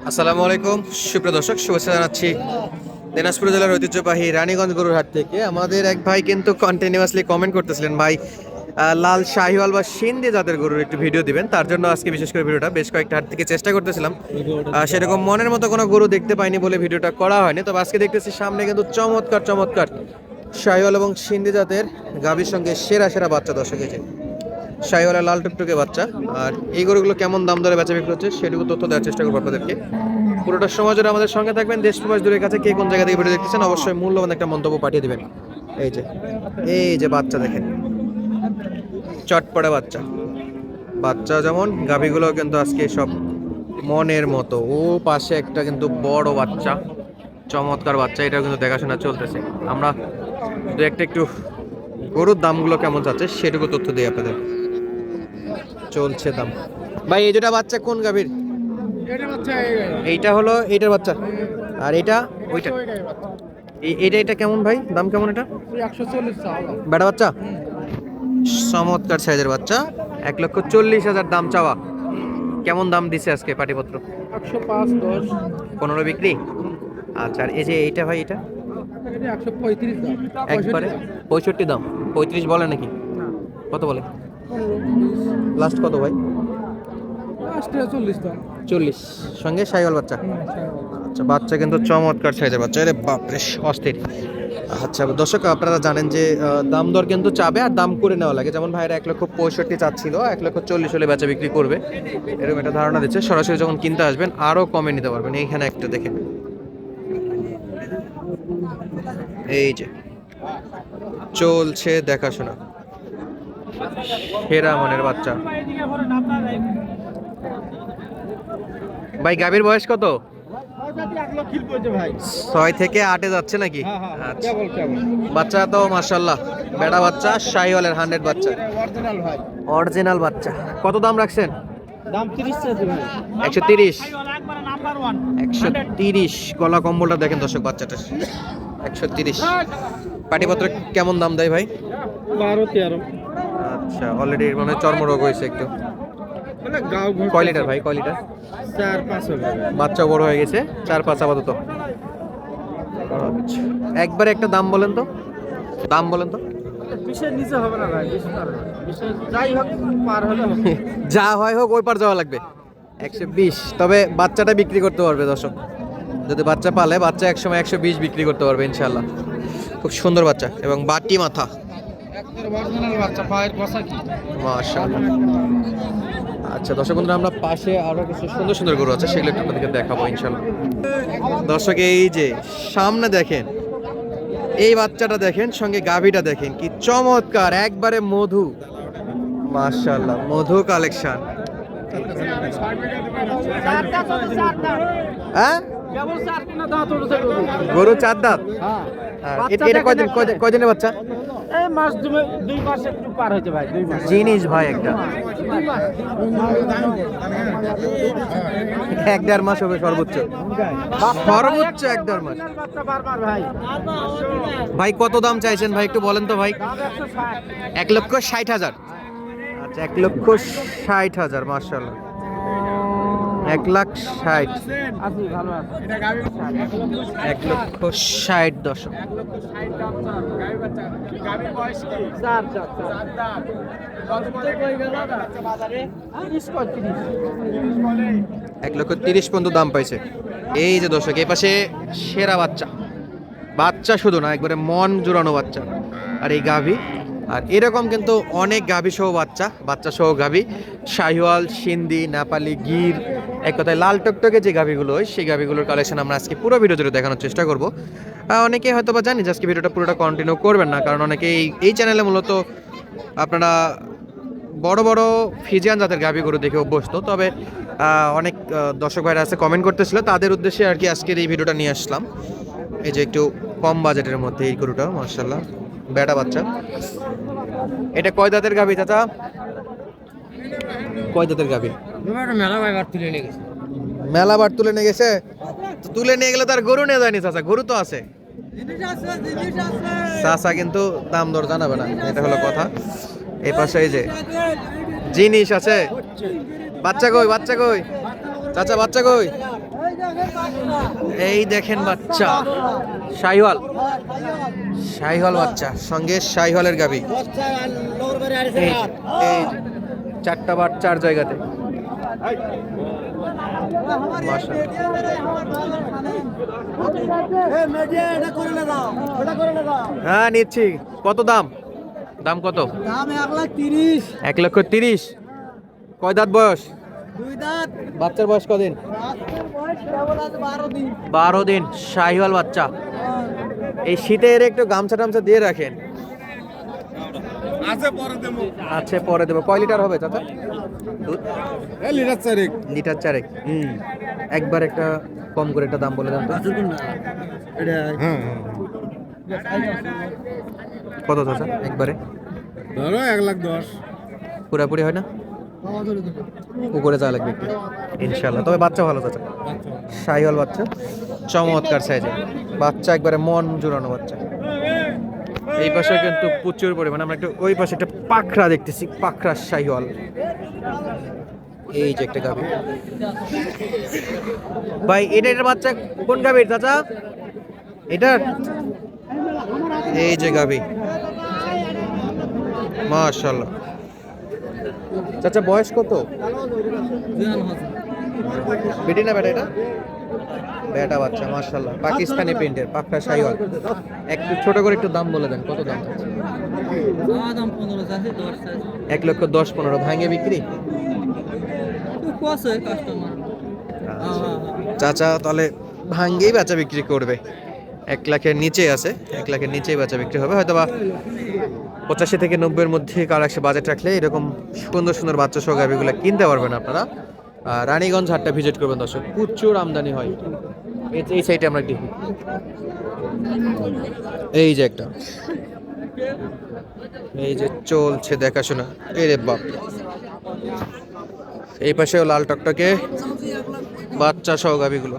আসসালামু আলাইকুম সুপ্রিয় দর্শক, শুভেচ্ছা জানাচ্ছি দিনাজপুর জেলার ঐতিহ্যবাহী রানীগঞ্জ গরুর হাট থেকে। আমাদের এক ভাই কিন্তু কন্টিনিউয়াসলি কমেন্ট করতেছিলেন, ভাই লাল শাহিওয়াল বা সিন্ধি জাতের গরুর একটু ভিডিও দিবেন। তার জন্য আজকে বিশেষ করে ভিডিওটা বেশ কয়েকটা হাট থেকে চেষ্টা করতেছিলাম, সেরকম মনের মতো কোনো গরু দেখতে পাইনি বলে ভিডিওটা করা হয়নি। তবে আজকে দেখতেছি সামনে কিন্তু চমৎকার চমৎকার শাহিওয়াল এবং সিন্ধি জাতের গাভীর সঙ্গে সেরা সেরা বাচ্চা দর্শক এসেছে। শাহিওয়ালা লাল টুকটুকে বাচ্চা। আর এই গরুগুলো কেমন দাম দরে বেচা বিক্রি হচ্ছে সেটুকু তথ্য দেওয়ার চেষ্টা করবো আপনাদেরকে। পুরোটা সময় জুড়ে আমাদের সঙ্গে থাকবেন। দেশ প্রবাস দূরের কাছে কে কোন জায়গা থেকে ভিডিও দেখতেছেন অবশ্যই মূল্যবান একটা মন্তব্য পাঠিয়ে দিবেন। এই যে বাচ্চা দেখেন, চটপড়া বাচ্চা। বাচ্চা যেমন গাভীগুলো কিন্তু আজকে সব মনের মতো। ও পাশে একটা কিন্তু বড় বাচ্চা, চমৎকার বাচ্চা, এটাও কিন্তু দেখাশোনা চলতেছে। আমরা দু একটা একটু গরুর দামগুলো কেমন যাচ্ছে সেটুকু তথ্য দিই আপনাদের। চলছে দাম। ভাই এই দুটা বাচ্চা কোন গাভীর? এইটা হলো এইটার বাচ্চা, আর এটা ওইটা। এটা কেমন ভাই, দাম কেমন এটা? 140 বেটা বাচ্চা, চমৎকার সাইজের বাচ্চা। 1,40,000 দাম চাওয়া। কেমন দাম দিছে আজকে পাটিপত্র? 105 10 15 বিক্রি। আচ্ছা, আর এই যে এইটা ভাই, এটা 135 দাম একবারে 65 দাম। 35 বলে নাকি? কত বলে লাস্ট? কত ভাই? লাস্ট 40 দাম 40 সঙ্গে সাইওয়াল বাচ্চা। আচ্ছা, বাচ্চা কিন্তু চমৎকার সাইজের বাচ্চা। আরে বাপরে, অস্থির। আচ্ছা দর্শক, আপনারা জানেন যে দাম দর কিন্তু চাবে আর দাম করে নেওয়া লাগে। যেমন ভাইরা 1,65,000 চাচ্ছিল, 1,40,000 হলে বেচা বিক্রি করবে, এরকম একটা ধারণা দিচ্ছে। সরাসরি যখন কিনতে আসবেন আরও কমে নিতে পারবেন। এইখানে একটা দেখেন, এই যে চলছে দেখাশোনা, সেরা মানের বাচ্চা। ভাই গাভীর বয়স কত? 6 থেকে 8-এ যাচ্ছে নাকি? আচ্ছা, বাচ্চা তো মাশাআল্লাহ বেটা বাচ্চা, শাহিওয়ালের 100 বাচ্চা, অরিজিনাল বাচ্চা। কত দাম রাখছেন? দাম 30 আছে ভাই। 130। 130 গলা কম্বলটা দেখেন দর্শক বাচ্চাটার। 130। পাটিপত্র কেমন দাম দেয় ভাই? 12 13। আচ্ছা, অলরেডি মানে চর্মরোগ হয়েছে একটু। মানে গাও ঘর কয় লিটার ভাই, কয় লিটার? 4 5 হবে। বাচ্চা বড় হয়ে গেছে, 4-5 আপাতত। আচ্ছা, একবারে একটা দাম বলেন তো, দাম বলেন তো। বিশের নিচে হবে না ভাই, বেশি পার হবে। বিশের যাই হোক পার হলে হবে। যা হয় হোক ওই পার যাওয়া লাগবে। 120। তবে বাচ্চাটা বিক্রি করতে পারবে দর্শক, যদি বাচ্চা পালে বাচ্চা একসময় 120 বিক্রি করতে পারবে ইনশাল্লাহ। খুব সুন্দর বাচ্চা এবং বাটি মাথা, একদম অরিজিনাল বাচ্চা, পায়ের বসা কি মাশাআল্লাহ। আচ্ছা দর্শক বন্ধুরা, আমরা পাশে আরো কিছু সুন্দর সুন্দর গরু আছে, সেগুলো একটু আপনাদেরকে দেখাবো ইনশাল্লাহ। দর্শক এই যে সামনে দেখেন, এই বাচ্চাটা দেখেন, সঙ্গে গাভীটা দেখেন, কি চমৎকার, একবারে মধু, মাশাআল্লাহ মধু কালেকশন। হ্যাঁ, কেবল 4 কিনা দাঁত উঠেছে গরু 4 দাঁত। হ্যাঁ, এটা কয়দিনের বাচ্চা? এই মাস 2 মাস একটু পার হইছে ভাই, 2 মাস। জিনিস ভাই একটা 2 মাস 1-1.5 মাস হবে সর্বোচ্চ, সর্বোচ্চ 1-1.5 মাস। বাচ্চা বারবার ভাই। ভাই কত দাম চাইছেন ভাই, একটু বলেন তো ভাই? দাম 160। 1,60,000। আচ্ছা, 1,60,000, মাশাআল্লাহ 1,60,000। আছি ভালো আছে। 1,60,000 দর্শক। 1,30,000 পর্যন্ত দাম পাইছে। এই যে দর্শক, এই পাশে সেরা বাচ্চা, বাচ্চা শুধু না, একবারে মন জুড়ানো বাচ্চা। আর এই গাভী, আর এরকম কিন্তু অনেক গাভী সহ বাচ্চা, বাচ্চা সহ গাভী, শাহিওয়াল, সিন্ধি, নেপালি, গির, এক কথায় লাল টকটকে যে গাভীগুলো হয় সেই গাভীগুলোর কালেকশন আমরা আজকে পুরো ভিডিও জুড়ে দেখানোর চেষ্টা করব। অনেকে হয়তো বা জানি যে আজকে ভিডিওটা পুরোটা কন্টিনিউ করবেন না, কারণ অনেকে এই চ্যানেলে মূলত আপনারা বড় বড় ফিজিয়ান জাতের গাভী গরু দেখে অভ্যস্ত। তবে অনেক দর্শক ভাইরা আছে কমেন্ট করতেছিল, তাদের উদ্দেশ্যে আর কি আজকের এই ভিডিওটা নিয়ে আসলাম। এই যে একটু কম বাজেটের মধ্যে এই গরুটা, মাশাআল্লাহ বেটা বাচ্চা। এটা কয় দাঁতের গাভী চাচা? কয় দাঁতের গাভী? মেলা ভাই বার তুলে নিয়ে গেছে। মেলা বার তুলে নিয়ে গেছে। তুলে নিয়ে গেলে তার গরু নিয়ে যায়নি চাচা, গরু তো আছে। চাচা কিন্তু দাম দর জানাবে না, এটা হলো কথা। এই পাশে এই যে জিনিস আছে। বাচ্চা কই, বাচ্চা কই চাচা, বাচ্চা কই? এই দেখেন বাচ্চা শাহিওয়াল, শাহিওয়াল বাচ্চা সঙ্গে শাহিওয়ালের গাবি। এই এই চারটা বার চার জায়গাতে। হ্যাঁ নিচ্ছি। কত দাম? দাম কত? দাম 1,30,000। 1,30,000। কয় দাঁত বয়স? 2 দাঁত। বাচ্চার বয়স কদিন? বাচ্চার বয়স কেবল আছে 12 দিন। 12 দিন শাহিওয়াল বাচ্চা। এই শীতে এর একটু গামছা টামছা দিয়ে রাখেন। আচ্ছা পরে দেবো। কয় লিটার হবে চাচা দুধ? লিটার 4। লিটার 4। একবার একটা কম করে একটা দাম বলে দেন তো। কত চাচা একবারে? ধরো 1,10,000। পুরাপুরি হয় না? উপরে যা লাগবে একটু ইনশাল্লাহ। তবে বাচ্চা ভালো চাচা, শাহিওয়াল বাচ্চা, চমৎকার সাইজে বাচ্চা, একবারে মন জুড়ানো বাচ্চা। এই পাশে কিন্তু প্রচুর পরিমাণে আমরা একটু ওই পাশে একটা পাখরা দেখতেছি, পাখরা শাহিওয়াল। এই যে একটা গাভী ভাই, এটার বাচ্চা কোন গাভীর চাচা? এটার এই যে গাভী, মাশাআল্লাহ। চাচা বয়স কত? বেটি না বেটা? এটা বেটা বাচ্চা, মাশাআল্লাহ। পাকিস্তানি প্রিন্টের পাখরা শাহিওয়াল। একটু ছোট করে একটু দাম বলে দেন, কত দাম? দাম 15 আছে, 10 আছে। 1,10,15 ভাঙে বিক্রি। চাচা তাহলে ভাঙ্গেই বেচা বিক্রি করবে। 1,00,000-এর নিচে আছে, 1,00,000-এর নিচেই বেচা বিক্রি হবে। হয়তো বা 85 থেকে 90-এর মধ্যে কার একশো বাজেট রাখলে এরকম সুন্দর সুন্দর বাচ্চা সহ গাভিগুলো কিনতে পারবেন আপনারা। রানীগঞ্জ হাটটা ভিজিট করবেন দর্শক, প্রচুর আমদানি হয়। এই সাইডে আমরা দেখি, এই যে একটা, এই যে চলছে দেখাশোনা। এই রে বাপ, এই পাশেও লাল টকটকে বাচ্চা সহ গাভিগুলো।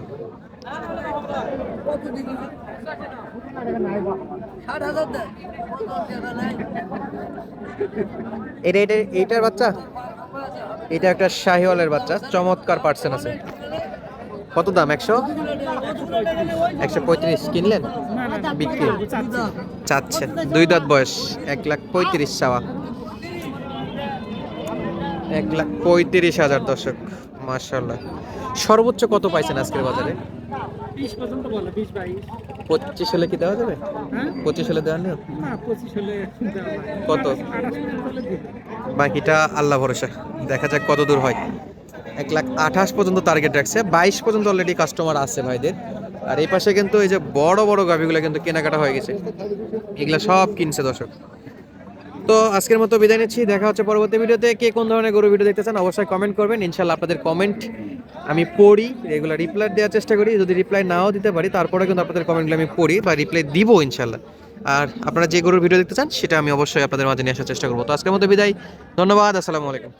এইটার বাচ্চা, এটা একটা শাহিওয়ালের বাচ্চা, চমৎকার পার্সেন্ট আছে। কত দাম? 135 কিনলেন, বিক্রি চাচ্ছেন। 2 দাঁত বয়স, 1,35,000 চাওয়া। 1,35,000 দর্শক, মাশাআল্লাহ। সর্বোচ্চ কত পাইছেন আজকের বাজারে? 20 পর্যন্ত বলে, 20-22। 25 হলে কি দেওয়া যাবে? 25 হলে দেওয়া নেই? না, 25 হলে কত? 28 বাকিটা আল্লাহ ভরসা, দেখা যাক কত দূর হয়। 1,28,000 পর্যন্ত টার্গেট রাখছে, 22 পর্যন্ত অলরেডি কাস্টমার আছে ভাইদের। আর এই পাশে কিন্তু এই যে বড় বড় গাভিগুলো কিন্তু কেনাকাটা হয়ে গেছে, এগুলা সব কিনছে দর্শক। তো আজকের মতো বিদায় নিচ্ছি, দেখা হচ্ছে পরবর্তী ভিডিওতে। কে কোন ধরনের গরু ভিডিও দেখতে চান অবশ্যই কমেন্ট করবেন, ইনশাল্লাহ আপনাদের কমেন্ট আমি পড়ি, রেগুলার রিপ্লাই দেওয়ার চেষ্টা করি। যদি রিপ্লাই নাও দিতে পারি তারপরে কিন্তু আপনাদের কমেন্টগুলো আমি পড়ি বা রিপ্লাই দিব ইনশাল্লাহ। আর আপনারা যে গরুর ভিডিও দেখতে চান সেটা আমি অবশ্যই আপনাদের মাঝে নিয়ে আসার চেষ্টা করবো। তো আজকের মতো বিদায়, ধন্যবাদ, আসসালামু আলাইকুম।